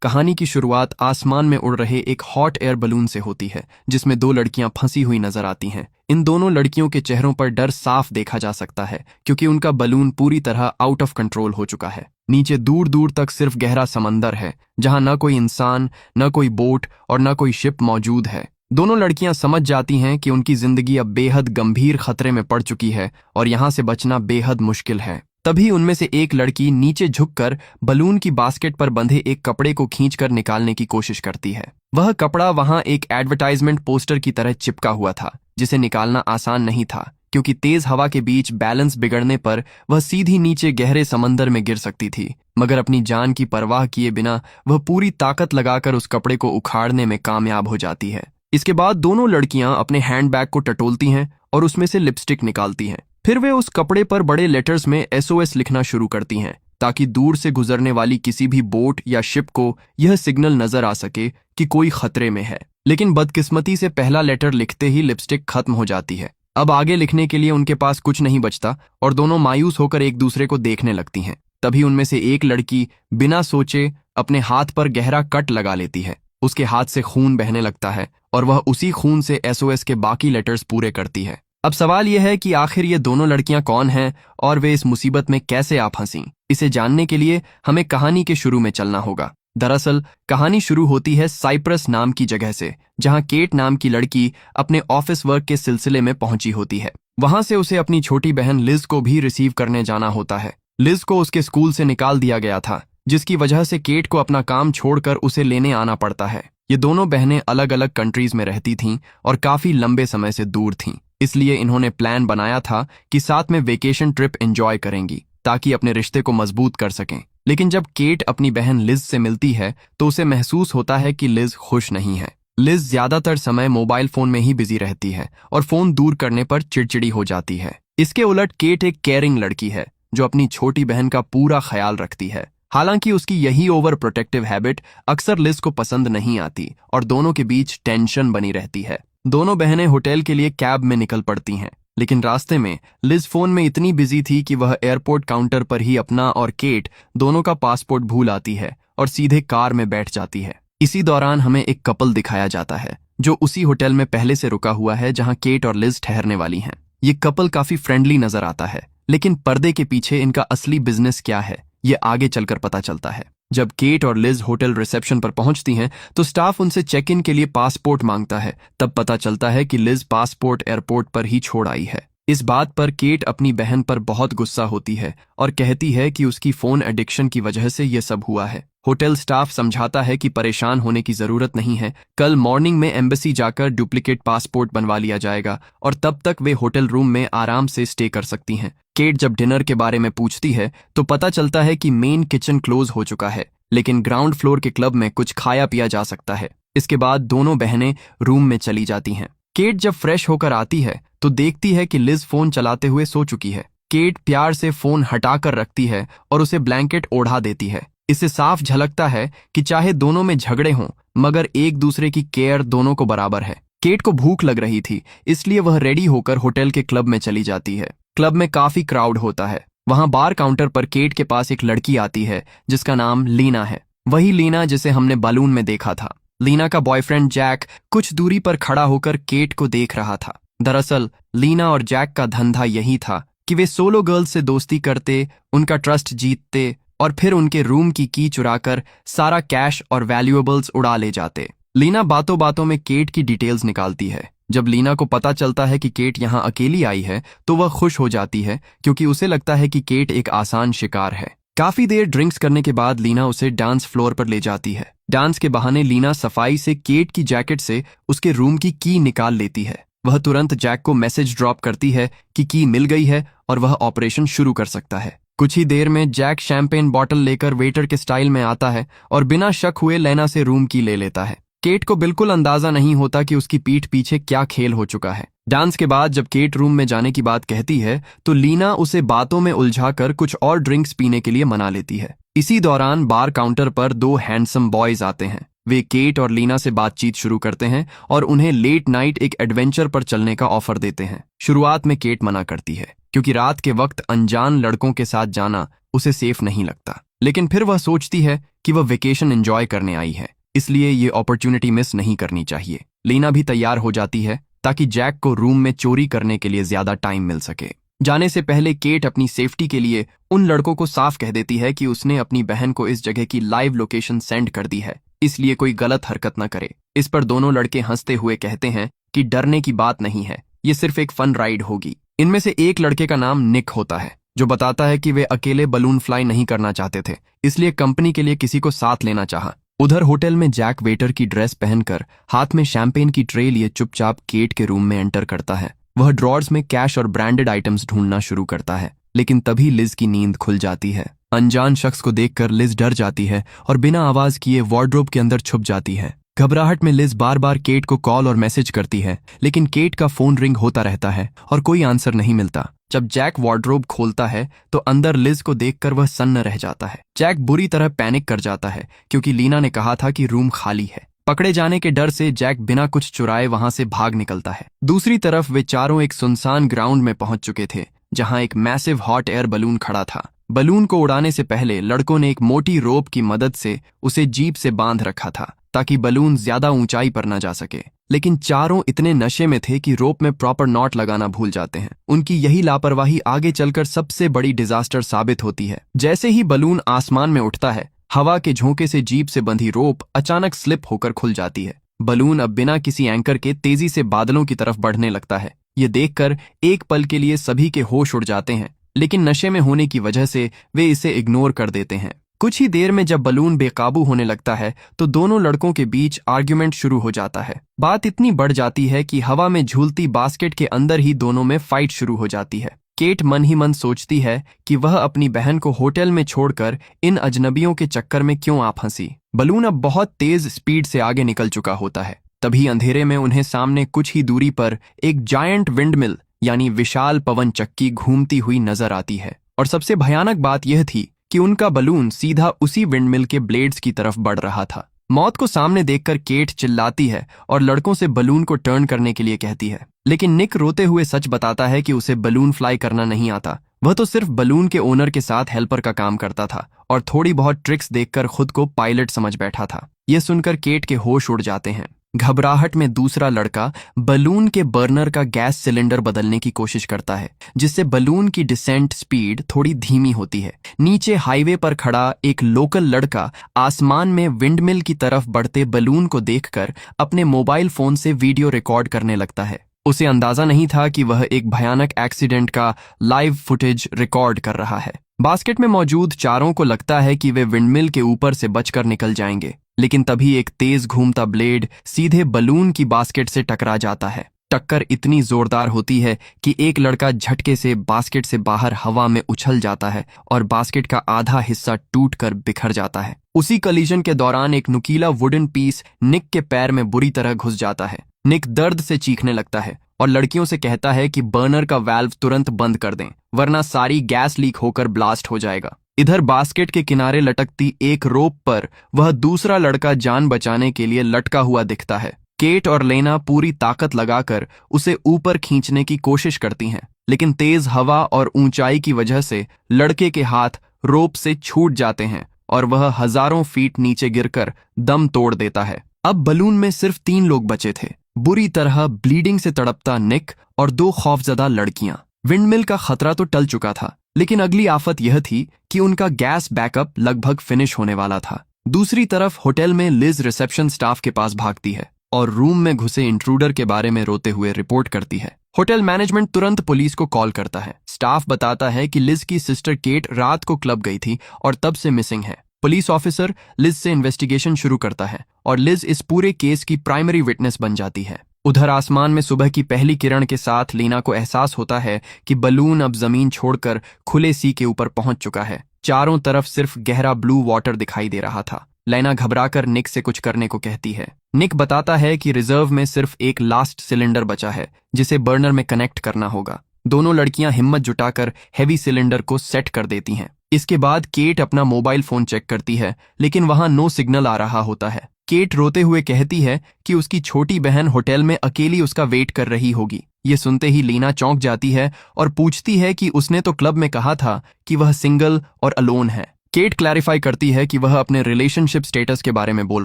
कहानी की शुरुआत आसमान में उड़ रहे एक हॉट एयर बलून से होती है जिसमें दो लड़कियां फंसी हुई नजर आती हैं। इन दोनों लड़कियों के चेहरों पर डर साफ देखा जा सकता है क्योंकि उनका बलून पूरी तरह आउट ऑफ कंट्रोल हो चुका है। नीचे दूर दूर तक सिर्फ गहरा समंदर है जहां न कोई इंसान, न कोई बोट और न कोई शिप मौजूद है। दोनों लड़कियां समझ जाती हैं कि उनकी जिंदगी अब बेहद गंभीर खतरे में पड़ चुकी है और यहां से बचना बेहद मुश्किल है। तभी उनमें से एक लड़की नीचे झुककर बलून की बास्केट पर बंधे एक कपड़े को खींचकर निकालने की कोशिश करती है। वह कपड़ा वहां एक एडवर्टाइजमेंट पोस्टर की तरह चिपका हुआ था जिसे निकालना आसान नहीं था क्योंकि तेज हवा के बीच बैलेंस बिगड़ने पर वह सीधी नीचे गहरे समंदर में गिर सकती थी। मगर अपनी जान की परवाह किए बिना वह पूरी ताकत लगाकर उस कपड़े को उखाड़ने में कामयाब हो जाती है। इसके बाद दोनों लड़कियां अपने हैंडबैग को टटोलती हैं और उसमें से लिपस्टिक निकालती हैं। फिर वे उस कपड़े पर बड़े लेटर्स में SOS लिखना शुरू करती हैं ताकि दूर से गुजरने वाली किसी भी बोट या शिप को यह सिग्नल नजर आ सके कि कोई खतरे में है। लेकिन बदकिस्मती से पहला लेटर लिखते ही लिपस्टिक खत्म हो जाती है। अब आगे लिखने के लिए उनके पास कुछ नहीं बचता और दोनों मायूस होकर एक दूसरे को देखने लगती हैं। तभी उनमें से एक लड़की बिना सोचे अपने हाथ पर गहरा कट लगा लेती है। उसके हाथ से खून बहने लगता है और वह उसी खून से SOS के बाकी लेटर्स पूरे करती है। अब सवाल यह है कि आखिर ये दोनों लड़कियां कौन हैं और वे इस मुसीबत में कैसे आ फंसीं। इसे जानने के लिए हमें कहानी के शुरू में चलना होगा। दरअसल कहानी शुरू होती है साइप्रस नाम की जगह से जहां केट नाम की लड़की अपने ऑफिस वर्क के सिलसिले में पहुंची होती है। वहां से उसे अपनी छोटी बहन लिज को भी रिसीव करने जाना होता है। लिज को उसके स्कूल से निकाल दिया गया था जिसकी वजह से केट को अपना काम छोड़कर उसे लेने आना पड़ता है। ये दोनों बहनें अलग अलग कंट्रीज में रहती थीं और काफी लंबे समय से दूर थीं, इसलिए इन्होंने प्लान बनाया था कि साथ में वेकेशन ट्रिप एंजॉय करेंगी ताकि अपने रिश्ते को मजबूत कर सकें। लेकिन जब केट अपनी बहन लिज से मिलती है तो उसे महसूस होता है कि लिज खुश नहीं है। लिज ज्यादातर समय मोबाइल फोन में ही बिजी रहती है और फोन दूर करने पर चिड़चिड़ी हो जाती है। इसके उलट केट एक केयरिंग लड़की है जो अपनी छोटी बहन का पूरा ख्याल रखती है। हालांकि उसकी यही ओवर प्रोटेक्टिव हैबिट अक्सर लिज को पसंद नहीं आती और दोनों के बीच टेंशन बनी रहती है। दोनों बहनें होटल के लिए कैब में निकल पड़ती हैं, लेकिन रास्ते में लिज फोन में इतनी बिजी थी कि वह एयरपोर्ट काउंटर पर ही अपना और केट दोनों का पासपोर्ट भूल आती है और सीधे कार में बैठ जाती है। इसी दौरान हमें एक कपल दिखाया जाता है जो उसी होटल में पहले से रुका हुआ है जहां केट और लिज ठहरने वाली हैं। ये कपल काफी फ्रेंडली नजर आता है, लेकिन पर्दे के पीछे इनका असली बिजनेस क्या है ये आगे चलकर पता चलता है। जब केट और लिज होटल रिसेप्शन पर पहुंचती हैं तो स्टाफ उनसे चेक इन के लिए पासपोर्ट मांगता है। तब पता चलता है कि लिज पासपोर्ट एयरपोर्ट पर ही छोड़ आई है। इस बात पर केट अपनी बहन पर बहुत गुस्सा होती है और कहती है कि उसकी फोन एडिक्शन की वजह से यह सब हुआ है। होटल स्टाफ समझाता है कि परेशान होने की जरूरत नहीं है, कल मॉर्निंग में एम्बेसी जाकर डुप्लीकेट पासपोर्ट बनवा लिया जाएगा और तब तक वे होटल रूम में आराम से स्टे कर सकती हैं। केट जब डिनर के बारे में पूछती है तो पता चलता है कि मेन किचन क्लोज हो चुका है, लेकिन ग्राउंड फ्लोर के क्लब में कुछ खाया पिया जा सकता है। इसके बाद दोनों बहनें रूम में चली जाती हैं। केट जब फ्रेश होकर आती है तो देखती है कि लिज फोन चलाते हुए सो चुकी है। केट प्यार से फोन हटाकर रखती है और उसे ब्लैंकेट ओढ़ा देती है। इससे साफ झलकता है कि चाहे दोनों में झगड़े हों मगर एक दूसरे की केयर दोनों को बराबर है। केट को भूख लग रही थी इसलिए वह रेडी होकर होटल के क्लब में चली जाती है। क्लब में काफी क्राउड होता है। वहां बार काउंटर पर केट के पास एक लड़की आती है जिसका नाम लीना है, वही लीना जिसे हमने बलून में देखा था। लीना का बॉयफ्रेंड जैक कुछ दूरी पर खड़ा होकर केट को देख रहा था। दरअसल लीना और जैक का धंधा यही था कि वे सोलो गर्ल्स से दोस्ती करते, उनका ट्रस्ट जीतते और फिर उनके रूम की की चुराकर सारा कैश और वैल्यूएबल्स उड़ा ले जाते। लीना बातों बातों में केट की डिटेल्स निकालती है। जब लीना को पता चलता है कि केट यहाँ अकेली आई है तो वह खुश हो जाती है क्योंकि उसे लगता है कि केट एक आसान शिकार है। काफी देर ड्रिंक्स करने के बाद लीना उसे डांस फ्लोर पर ले जाती है। डांस के बहाने लीना सफाई से केट की जैकेट से उसके रूम की की निकाल लेती है। वह तुरंत जैक को मैसेज ड्रॉप करती है कि की मिल गई है और वह ऑपरेशन शुरू कर सकता है। कुछ ही देर में जैक शैंपेन बॉटल लेकर वेटर के स्टाइल में आता है और बिना शक हुए लेना से रूम की ले लेता है। केट को बिल्कुल अंदाजा नहीं होता कि उसकी पीठ पीछे क्या खेल हो चुका है। डांस के बाद जब केट रूम में जाने की बात कहती है तो लीना उसे बातों में उलझाकर कुछ और ड्रिंक्स पीने के लिए मना लेती है। इसी दौरान बार काउंटर पर दो हैंडसम बॉयज आते हैं। वे केट और लीना से बातचीत शुरू करते हैं और उन्हें लेट नाइट एक एडवेंचर पर चलने का ऑफर देते हैं। शुरुआत में केट मना करती है क्योंकि रात के वक्त अनजान लड़कों के साथ जाना उसे सेफ नहीं लगता, लेकिन फिर वह सोचती है कि वह वेकेशन एंजॉय करने आई है, इसलिए ये अपॉर्चुनिटी मिस नहीं करनी चाहिए। लीना भी तैयार हो जाती है ताकि जैक को रूम में चोरी करने के लिए ज्यादा टाइम मिल सके। जाने से पहले केट अपनी सेफ्टी के लिए उन लड़कों को साफ कह देती है कि उसने अपनी बहन को इस जगह की लाइव लोकेशन सेंड कर दी है, इसलिए कोई गलत हरकत न करे। इस पर दोनों लड़के हंसते हुए कहते हैं कि डरने की बात नहीं है, ये सिर्फ एक फन राइड होगी। इनमें से एक लड़के का नाम निक होता है, जो बताता है कि वे अकेले बलून फ्लाई नहीं करना चाहते थे, इसलिए कंपनी के लिए किसी को साथ लेना चाहा। उधर होटल में जैक वेटर की ड्रेस पहनकर हाथ में शैंपेन की ट्रे लिए चुपचाप केट के रूम में एंटर करता है। वह ड्रॉर्स में कैश और ब्रांडेड आइटम्स ढूंढना शुरू करता है, लेकिन तभी लिज की नींद खुल जाती है। अनजान शख्स को देखकर लिज डर जाती है और बिना आवाज किए वार्डरोब के अंदर छुप जाती है। घबराहट में लिज बार बार केट को कॉल और मैसेज करती है, लेकिन केट का फोन रिंग होता रहता है और कोई आंसर नहीं मिलता। जब जैक वार्डरोब खोलता है तो अंदर लिज को देखकर वह सन्न रह जाता है। जैक बुरी तरह पैनिक कर जाता है क्योंकि लीना ने कहा था कि रूम खाली है। पकड़े जाने के डर से जैक बिना कुछ चुराए वहां से भाग निकलता है। दूसरी तरफ वे चारों एक सुनसान ग्राउंड में पहुंच चुके थे, जहां एक मैसिव हॉट एयर बलून खड़ा था। बलून को उड़ाने से पहले लड़कों ने एक मोटी रोप की मदद से उसे जीप से बांध रखा था ताकि बलून ज्यादा ऊंचाई पर न जा सके, लेकिन चारों इतने नशे में थे कि रोप में प्रॉपर नॉट लगाना भूल जाते हैं। उनकी यही लापरवाही आगे चलकर सबसे बड़ी डिजास्टर साबित होती है। जैसे ही बलून आसमान में उठता है, हवा के झोंके से जीप से बंधी रोप अचानक स्लिप होकर खुल जाती है। बलून अब बिना किसी एंकर के तेजी से बादलों की तरफ बढ़ने लगता है। ये देखकर एक पल के लिए सभी के होश उड़ जाते हैं, लेकिन नशे में होने की वजह से वे इसे इग्नोर कर देते हैं। कुछ ही देर में जब बलून बेकाबू होने लगता है तो दोनों लड़कों के बीच आर्ग्यूमेंट शुरू हो जाता है। बात इतनी बढ़ जाती है कि हवा में झूलती बास्केट के अंदर ही दोनों में फाइट शुरू हो जाती है। केट मन ही मन सोचती है कि वह अपनी बहन को होटल में छोड़कर इन अजनबियों के चक्कर में क्यों आ फंसी। बलून अब बहुत तेज स्पीड से आगे निकल चुका होता है। तभी अंधेरे में उन्हें सामने कुछ ही दूरी पर एक जायंट विंडमिल यानी विशाल पवन चक्की घूमती हुई नजर आती है। और सबसे भयानक बात यह थी कि उनका बलून सीधा उसी विंडमिल के ब्लेड्स की तरफ बढ़ रहा था। मौत को सामने देखकर केट चिल्लाती है और लड़कों से बलून को टर्न करने के लिए कहती है, लेकिन निक रोते हुए सच बताता है कि उसे बलून फ्लाई करना नहीं आता। वह तो सिर्फ बलून के ओनर के साथ हेल्पर का काम करता था और थोड़ी बहुत ट्रिक्स देखकर खुद को पायलट समझ बैठा था। यह सुनकर केट के होश उड़ जाते हैं। घबराहट में दूसरा लड़का बलून के बर्नर का गैस सिलेंडर बदलने की कोशिश करता है, जिससे बलून की डिसेंट स्पीड थोड़ी धीमी होती है। नीचे हाईवे पर खड़ा एक लोकल लड़का आसमान में विंडमिल की तरफ बढ़ते बलून को देखकर अपने मोबाइल फोन से वीडियो रिकॉर्ड करने लगता है। उसे अंदाजा नहीं था कि वह एक भयानक एक्सीडेंट का लाइव फुटेज रिकॉर्ड कर रहा है। बास्केट में मौजूद चारों को लगता है कि वे विंडमिल के ऊपर से बचकर निकल जाएंगे, लेकिन तभी एक तेज घूमता ब्लेड सीधे बलून की बास्केट से टकरा जाता है। टक्कर इतनी जोरदार होती है कि एक लड़का झटके से बास्केट से बाहर हवा में उछल जाता है और बास्केट का आधा हिस्सा टूटकर बिखर जाता है। उसी कलीजन के दौरान एक नुकीला वुडन पीस निक के पैर में बुरी तरह घुस जाता है। निक दर्द से चीखने लगता है और लड़कियों से कहता है कि बर्नर का वाल्व तुरंत बंद कर दें, वरना सारी गैस लीक होकर ब्लास्ट हो जाएगा। इधर बास्केट के किनारे लटकती एक रोप पर वह दूसरा लड़का जान बचाने के लिए लटका हुआ दिखता है। केट और लेना पूरी ताकत लगाकर उसे ऊपर खींचने की कोशिश करती हैं, लेकिन तेज हवा और ऊंचाई की वजह से लड़के के हाथ रोप से छूट जाते हैं और वह हजारों फीट नीचे गिरकर दम तोड़ देता है। अब बलून में सिर्फ 3 लोग बचे थे, बुरी तरह ब्लीडिंग से तड़पता निक और 2 खौफजदा लड़कियां। विंडमिल का खतरा तो टल चुका था, लेकिन अगली आफत यह थी कि उनका गैस बैकअप लगभग फिनिश होने वाला था। दूसरी तरफ होटल में लिज रिसेप्शन स्टाफ के पास भागती है और रूम में घुसे इंट्रूडर के बारे में रोते हुए रिपोर्ट करती है। होटल मैनेजमेंट तुरंत पुलिस को कॉल करता है। स्टाफ बताता है कि लिज की सिस्टर केट रात को क्लब गई थी और तब से मिसिंग है। पुलिस ऑफिसर लिज से इन्वेस्टिगेशन शुरू करता है और लिज इस पूरे केस की प्राइमरी विटनेस बन जाती है। उधर आसमान में सुबह की पहली किरण के साथ लीना को एहसास होता है कि बलून अब जमीन छोड़कर खुले सी के ऊपर पहुंच चुका है। चारों तरफ सिर्फ गहरा ब्लू वाटर दिखाई दे रहा था। लेना घबराकर निक से कुछ करने को कहती है। निक बताता है कि रिजर्व में सिर्फ एक लास्ट सिलेंडर बचा है जिसे बर्नर में कनेक्ट करना होगा। दोनों लड़कियां हिम्मत जुटाकर हैवी सिलेंडर को सेट कर देती हैं। इसके बाद केट अपना मोबाइल फोन चेक करती है, लेकिन वहां नो सिग्नल आ रहा होता है। केट रोते हुए कहती है कि उसकी छोटी बहन होटल में अकेली उसका वेट कर रही होगी। ये सुनते ही लीना चौंक जाती है और पूछती है कि उसने तो क्लब में कहा था कि वह सिंगल और अलोन है। केट क्लैरिफाई करती है कि वह अपने रिलेशनशिप स्टेटस के बारे में बोल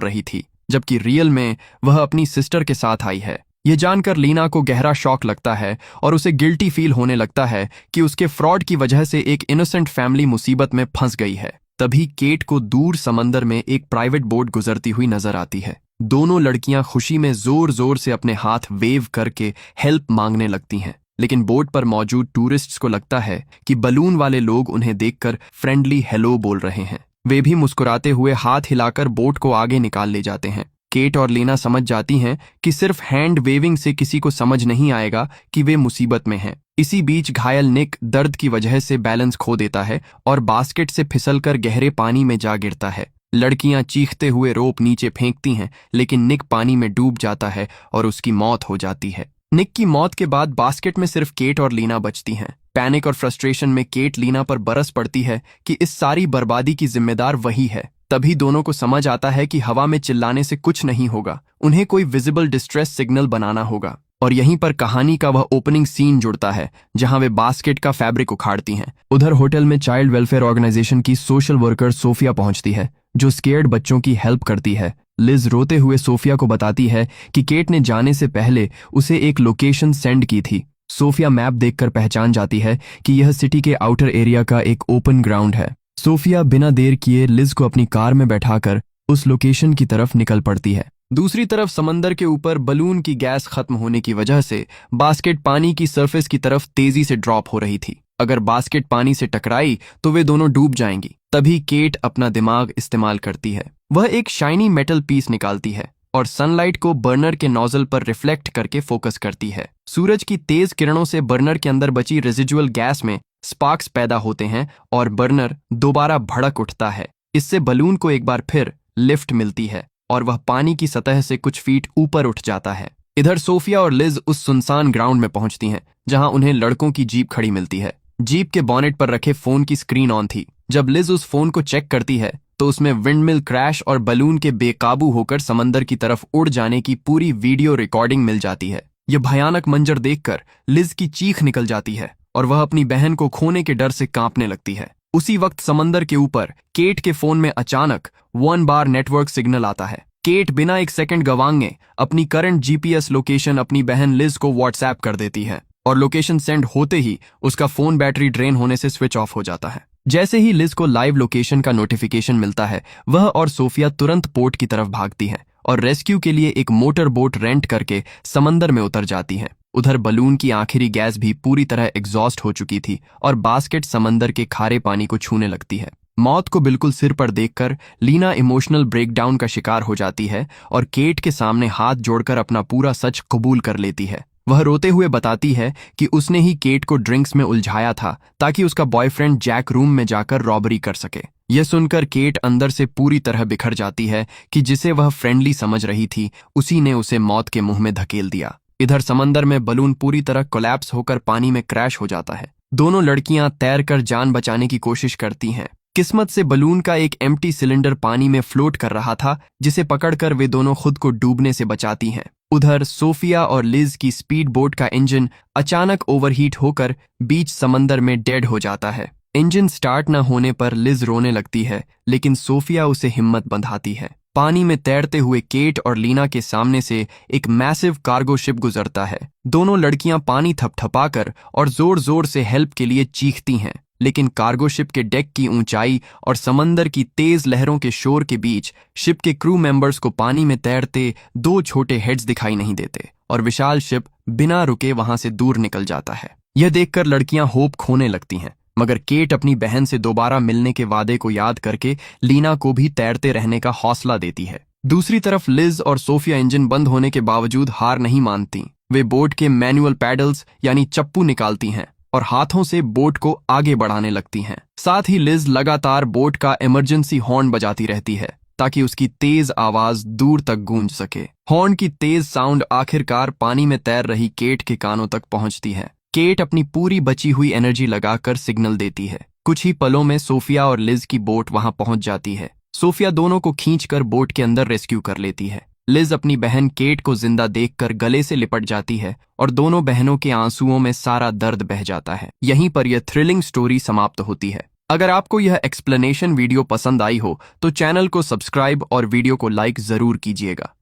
रही थी, जबकि रियल में वह अपनी सिस्टर के साथ आई है। ये जानकर लीना को गहरा शॉक लगता है और उसे गिल्टी फील होने लगता है कि उसके फ्रॉड की वजह से एक इनोसेंट फैमिली मुसीबत में फंस गई है। तभी केट को दूर समंदर में एक प्राइवेट बोट गुजरती हुई नजर आती है। दोनों लड़कियां खुशी में जोर जोर से अपने हाथ वेव करके हेल्प मांगने लगती हैं, लेकिन बोट पर मौजूद टूरिस्ट्स को लगता है कि बलून वाले लोग उन्हें देखकर फ्रेंडली हेलो बोल रहे हैं। वे भी मुस्कुराते हुए हाथ हिलाकर बोट को आगे निकाल ले जाते हैं। केट और लीना समझ जाती हैं कि सिर्फ हैंड वेविंग से किसी को समझ नहीं आएगा कि वे मुसीबत में हैं। इसी बीच घायल निक दर्द की वजह से बैलेंस खो देता है और बास्केट से फिसलकर गहरे पानी में जा गिरता है। लड़कियां चीखते हुए रोप नीचे फेंकती हैं, लेकिन निक पानी में डूब जाता है और उसकी मौत हो जाती है। निक की मौत के बाद बास्केट में सिर्फ केट और लीना बचती हैं। पैनिक और फ्रस्ट्रेशन में केट लीना पर बरस पड़ती है कि इस सारी बर्बादी की जिम्मेदार वही है। तभी दोनों को समझ आता है कि हवा में चिल्लाने से कुछ नहीं होगा, उन्हें कोई विजिबल डिस्ट्रेस सिग्नल बनाना होगा। और यहीं पर कहानी का वह ओपनिंग सीन जुड़ता है जहां वे बास्केट का फैब्रिक उखाड़ती हैं। उधर होटल में चाइल्ड वेलफेयर ऑर्गेनाइजेशन की सोशल वर्कर सोफिया पहुंचती है, जो स्केर्ड बच्चों की हेल्प करती है। लिज रोते हुए सोफिया को बताती है कि केट ने जाने से पहले उसे एक लोकेशन सेंड की थी। सोफिया मैप देखकर पहचान जाती है कि यह सिटी के आउटर एरिया का एक ओपन ग्राउंड है। सोफिया बिना देर किए लिज को अपनी कार में बैठाकर उस लोकेशन की तरफ निकल पड़ती है। दूसरी तरफ समंदर के ऊपर बलून की गैस खत्म होने की वजह से बास्केट पानी की सरफेस की तरफ तेजी से ड्रॉप हो रही थी। अगर बास्केट पानी से टकराई तो वे दोनों डूब जाएंगी। तभी केट अपना दिमाग इस्तेमाल करती है। वह एक शाइनी मेटल पीस निकालती है और सनलाइट को बर्नर के नोजल पर रिफ्लेक्ट करके फोकस करती है। सूरज की तेज किरणों से बर्नर के अंदर बची रेजिडुअल गैस में स्पार्क्स पैदा होते हैं और बर्नर दोबारा भड़क उठता है। इससे बलून को एक बार फिर लिफ्ट मिलती है और वह पानी की सतह से कुछ फीट ऊपर उठ जाता है। इधर सोफिया और लिज उस सुनसान ग्राउंड में पहुंचती हैं, जहां उन्हें लड़कों की जीप खड़ी मिलती है। जीप के बॉनेट पर रखे फोन की स्क्रीन ऑन थी। जब लिज उस फोन को चेक करती है तो उसमें विंडमिल क्रैश और बलून के बेकाबू होकर समंदर की तरफ उड़ जाने की पूरी वीडियो रिकॉर्डिंग मिल जाती है। यह भयानक मंजर देखकर लिज की चीख निकल जाती है और वह अपनी बहन को खोने के डर से कांपने लगती है। उसी वक्त समंदर के ऊपर केट के फोन में अचानक 1 बार नेटवर्क सिग्नल आता है। केट बिना एक सेकंड गवांगे अपनी करंट जीपीएस लोकेशन अपनी बहन लिज को व्हाट्सएप कर देती है और लोकेशन सेंड होते ही उसका फोन बैटरी ड्रेन होने से स्विच ऑफ हो जाता है। जैसे ही लिज को लाइव लोकेशन का नोटिफिकेशन मिलता है, वह और सोफिया तुरंत पोर्ट की तरफ भागती हैं और रेस्क्यू के लिए एक मोटर बोट रेंट करके समंदर में उतर जाती हैं। उधर बलून की आखिरी गैस भी पूरी तरह एग्जॉस्ट हो चुकी थी और बास्केट समंदर के खारे पानी को छूने लगती है। मौत को बिल्कुल सिर पर देखकर लीना इमोशनल ब्रेकडाउन का शिकार हो जाती है और केट के सामने हाथ जोड़कर अपना पूरा सच कबूल कर लेती है। वह रोते हुए बताती है कि उसने ही केट को ड्रिंक्स में उलझाया था ताकि उसका बॉयफ्रेंड जैक रूम में जाकर रॉबरी कर सके। यह सुनकर केट अंदर से पूरी तरह बिखर जाती है कि जिसे वह फ्रेंडली समझ रही थी, उसी ने उसे मौत के मुंह में धकेल दिया। इधर समंदर में बलून पूरी तरह कोलैप्स होकर पानी में क्रैश हो जाता है। दोनों लड़कियां तैरकर जान बचाने की कोशिश करती हैं। किस्मत से बलून का एक एम्प्टी सिलेंडर पानी में फ्लोट कर रहा था, जिसे पकड़कर वे दोनों खुद को डूबने से बचाती हैं। उधर सोफिया और लिज की स्पीड बोट का इंजन अचानक ओवरहीट होकर बीच समंदर में डेड हो जाता है। इंजन स्टार्ट न होने पर लिज रोने लगती है, लेकिन सोफिया उसे हिम्मत बंधाती है। पानी में तैरते हुए केट और लीना के सामने से एक मैसिव कार्गो शिप गुजरता है। दोनों लड़कियां पानी थपथपाकर और जोर जोर से हेल्प के लिए चीखती हैं, लेकिन कार्गो शिप के डेक की ऊंचाई और समंदर की तेज लहरों के शोर के बीच शिप के क्रू मेंबर्स को पानी में तैरते 2 छोटे हेड्स दिखाई नहीं देते और विशाल शिप बिना रुके वहां से दूर निकल जाता है। यह देखकर लड़कियां होप खोने लगती हैं, मगर केट अपनी बहन से दोबारा मिलने के वादे को याद करके लीना को भी तैरते रहने का हौसला देती है। दूसरी तरफ लिज और सोफिया इंजन बंद होने के बावजूद हार नहीं मानती। वे बोट के मैनुअल पैडल्स यानी चप्पू निकालती हैं और हाथों से बोट को आगे बढ़ाने लगती हैं। साथ ही लिज लगातार बोट का इमरजेंसी हॉर्न बजाती रहती है ताकि उसकी तेज आवाज दूर तक गूंज सके। हॉर्न की तेज साउंड आखिरकार पानी में तैर रही केट के कानों तक पहुंचती है। केट अपनी पूरी बची हुई एनर्जी लगाकर सिग्नल देती है। कुछ ही पलों में सोफिया और लिज की बोट वहां पहुंच जाती है। सोफिया दोनों को खींचकर बोट के अंदर रेस्क्यू कर लेती है। लिज अपनी बहन केट को जिंदा देखकर गले से लिपट जाती है और दोनों बहनों के आंसुओं में सारा दर्द बह जाता है। यहीं पर यह थ्रिलिंग स्टोरी समाप्त होती है। अगर आपको यह एक्सप्लेनेशन वीडियो पसंद आई हो तो चैनल को सब्सक्राइब और वीडियो को लाइक जरूर कीजिएगा।